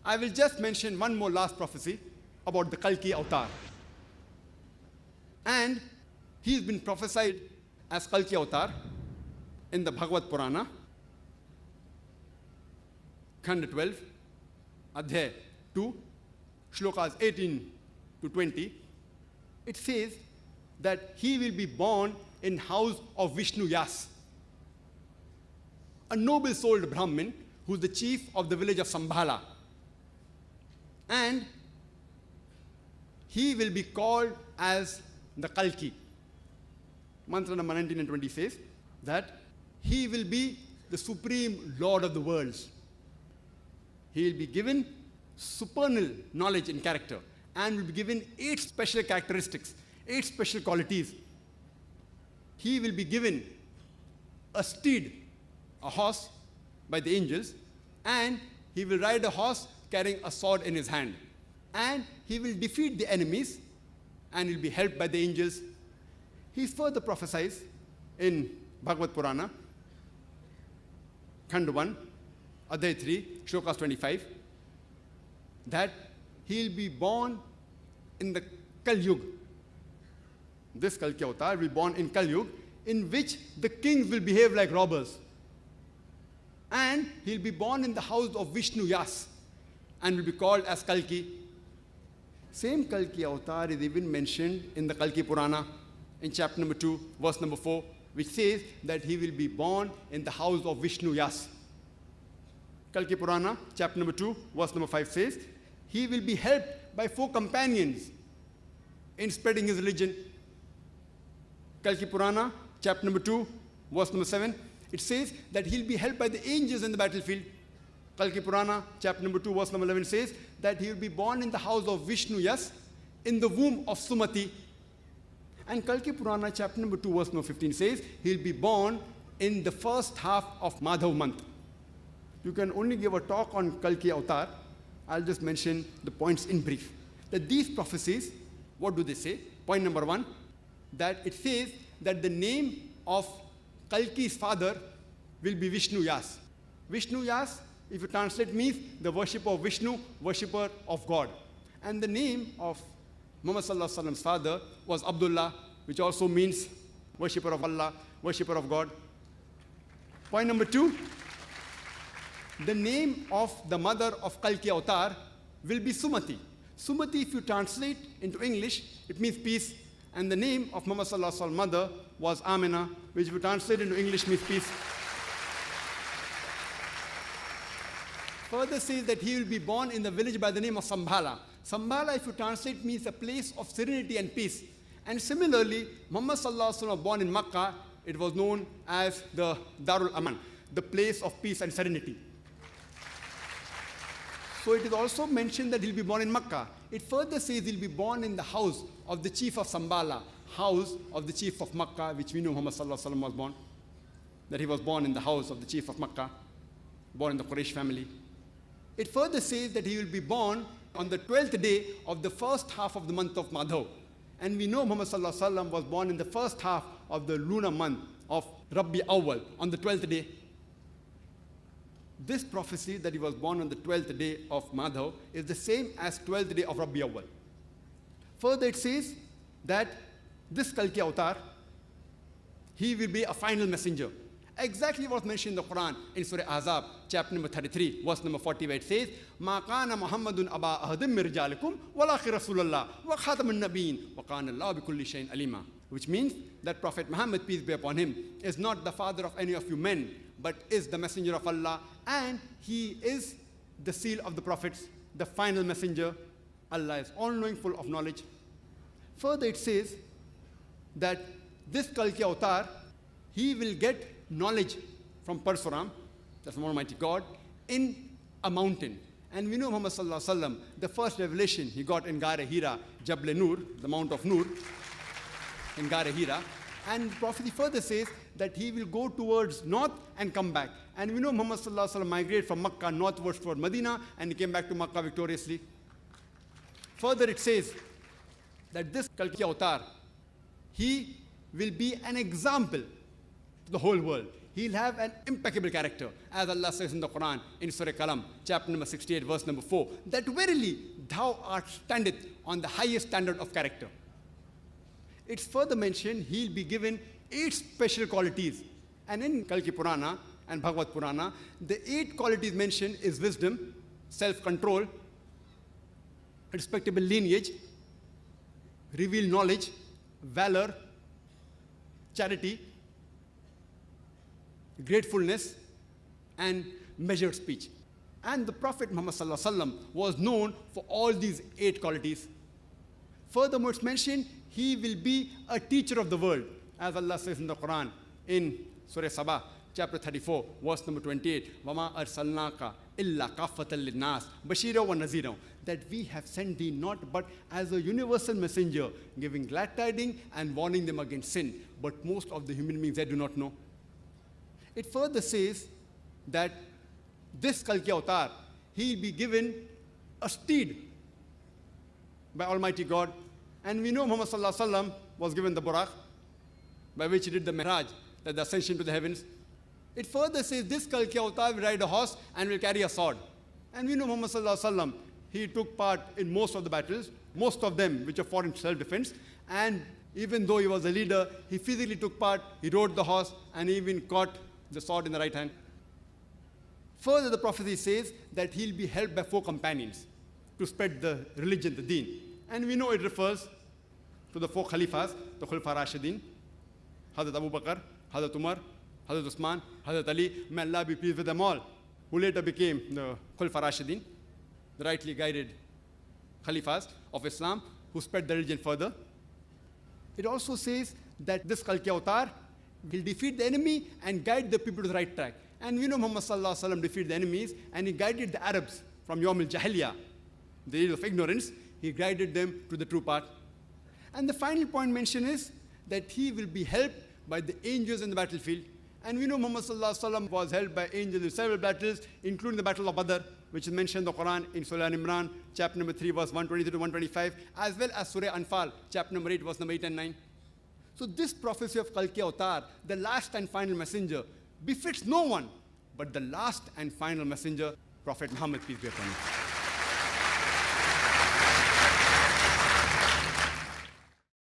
I will just mention one more last prophecy about the Kalki Avtar. And he's been prophesied as Kalki Avtar in the Bhagavad Purana, Khand 12, Adhyay 2, Shlokas 18 to 20. It says that he will be born in house of Vishnu Yas, a noble-souled Brahmin who's the chief of the village of Sambhala. And he will be called as the Kalki. Mantra number 19 and 20 says that he will be the supreme Lord of the worlds. He will be given supernal knowledge and character and will be given 8 special characteristics, 8 special qualities. He will be given a steed, a horse, by the angels, and he will ride a horse carrying a sword in his hand. And he will defeat the enemies and will be helped by the angels. He further prophesies in Bhagavad Purana, Khand 1, Adhyay 3, Shlokas 25, that he'll be born in the Kal Yuga. This Kalki Avtar will be born in Kal Yuga, in which the kings will behave like robbers. And he'll be born in the house of Vishnu Yas and will be called as Kalki. Same Kalki Avtar is even mentioned in the Kalki Purana in chapter number 2, verse number 4, which says that he will be born in the house of Vishnu Yas. Kalki Purana, chapter number 2, verse number 5 says, he will be helped by 4 companions in spreading his religion. Kalki Purana, chapter number 2, verse number 7, it says that he'll be helped by the angels in the battlefield. Kalki Purana, chapter number 2, verse number 11 says that he will be born in the house of Vishnu Yas, in the womb of Sumati. And Kalki Purana, chapter number 2, verse number 15 says he'll be born in the first half of Madhav month. You can only give a talk on Kalki Avtar. I'll just mention the points in brief. That these prophecies, what do they say? Point number 1, that it says that the name of Kalki's father will be Vishnu Yas. Vishnu Yas, if you translate, means the worshipper of Vishnu, worshipper of God. And the name of Muhammad Sallallahu Alaihi Wasallam's father was Abdullah, which also means worshipper of Allah, worshipper of God. Point number 2, the name of the mother of Kalki Avtar will be Sumati. Sumati, if you translate into English, it means peace. And the name of Muhammad Sallallahu Alaihi Wasallam's mother was Amina, which if you translate into English means peace. Further says that he will be born in the village by the name of Sambhala. Sambhala, if you translate, means a place of serenity and peace. And similarly, Muhammad Sallallahu Alaihi Wasallam was born in Makkah. It was known as the Darul Aman, the place of peace and serenity. So it is also mentioned that he'll be born in Makkah. It further says he'll be born in the house of the chief of Sambhala, house of the chief of Makkah, which we know Muhammad Sallallahu Alaihi Wasallam was born. That he was born in the house of the chief of Makkah, born in the Quraysh family. It further says that he will be born on the 12th day of the first half of the month of Madhav. And we know Muhammad Sallallahu Alaihi Wasallam was born in the first half of the lunar month of Rabbi Awwal, on the 12th day. This prophecy that he was born on the 12th day of Madhav is the same as 12th day of Rabbi Awwal. Further it says that this Kalki Avtar, he will be a final messenger. Exactly what was mentioned in the Quran in Surah Ahzab, chapter number 33, verse number 40, where it says, مَا كَانَ مُحَمَّدٌ أَبَا أَحَدٍ مِّن رِجَالِكُمْ وَلَٰكِنَّ رَسُولَ اللَّهِ وَخَاتَمَ النَّبِيِّينَ وَكَانَ اللَّهُ بِكُلِّ شَيْءٍ عَلِيمًا. Which means that Prophet Muhammad, peace be upon him, is not the father of any of you men, but is the messenger of Allah, and he is the seal of the prophets, the final messenger. Allah is all-knowing, full of knowledge. Further it says that this Kalki Avtar, he will get knowledge from Parsuram, that's the Almighty God, in a mountain. And we know Muhammad Sallallahu Alaihi Wasallam, the first revelation he got in Ghar Hira, Jabal Nur, the Mount of Nur, in Ghar Hira. And prophecy further says that he will go towards north and come back. And we know Muhammad Sallallahu Alaihi Wasallam migrated from Makkah northwards toward Medina, and he came back to Makkah victoriously. Further it says that this Kalki Avtar, he will be an example to the whole world. he'll have an impeccable character. As Allah says in the Quran, in Surah Qalam, chapter number 68, verse number 4, that verily thou art standeth on the highest standard of character. It's further mentioned he'll be given 8 special qualities. And in Kalki Purana and Bhagavad Purana, the 8 qualities mentioned is wisdom, self-control, respectable lineage, revealed knowledge, valor, charity, gratefulness, and measured speech. And the Prophet Muhammad was known for all these 8 qualities. Furthermore, it's mentioned he will be a teacher of the world, as Allah says in the Quran, in Surah Sabah, chapter 34, verse number 28, وَمَا أَرْسَلْنَاكَ إِلَّا كَافَّةً لِلنَّاسِ بَشِيرًا وَنَذِيرًا, that we have sent thee not but as a universal messenger, giving glad tidings and warning them against sin. But most of the human beings, they do not know. It further says that this Kalki Avtar, he'll be given a steed by Almighty God. And we know Muhammad was given the Buraq, by which he did the Mi'raj, that the ascension to the heavens. It further says this Kalki Avtar will ride a horse and will carry a sword. And we know Muhammad he took part in most of the battles, most of them which are fought in self-defense. And even though he was a leader, he physically took part, he rode the horse, and even caught the sword in the right hand. Further, the prophecy says that he'll be helped by 4 companions to spread the religion, the deen. And we know it refers to the 4 Khalifas, the Khulafa Rashidin, Hazrat Abu Bakr, Hazrat Umar, Hazrat Usman, Hazrat Ali, may Allah be pleased with them all, who later became the Khulafa Rashidin, the rightly guided Khalifas of Islam, who spread the religion further. It also says that this Kalki Avtar will defeat the enemy and guide the people to the right track. And we know Muhammad defeated the enemies, and he guided the Arabs from Yawm al-Jahiliyyah, the age of ignorance. He guided them to the true path. And the final point mentioned is that he will be helped by the angels in the battlefield. And we know Muhammad was helped by angels in several battles, including the Battle of Badr, which is mentioned in the Quran in Surah Al-Imran, chapter number 3, verse 123 to 125, as well as Surah Anfal, chapter number 8, verse number 8 and 9. So this prophecy of Kalki Avtar, the last and final messenger, befits no one but the last and final messenger, Prophet Muhammad, peace be upon him.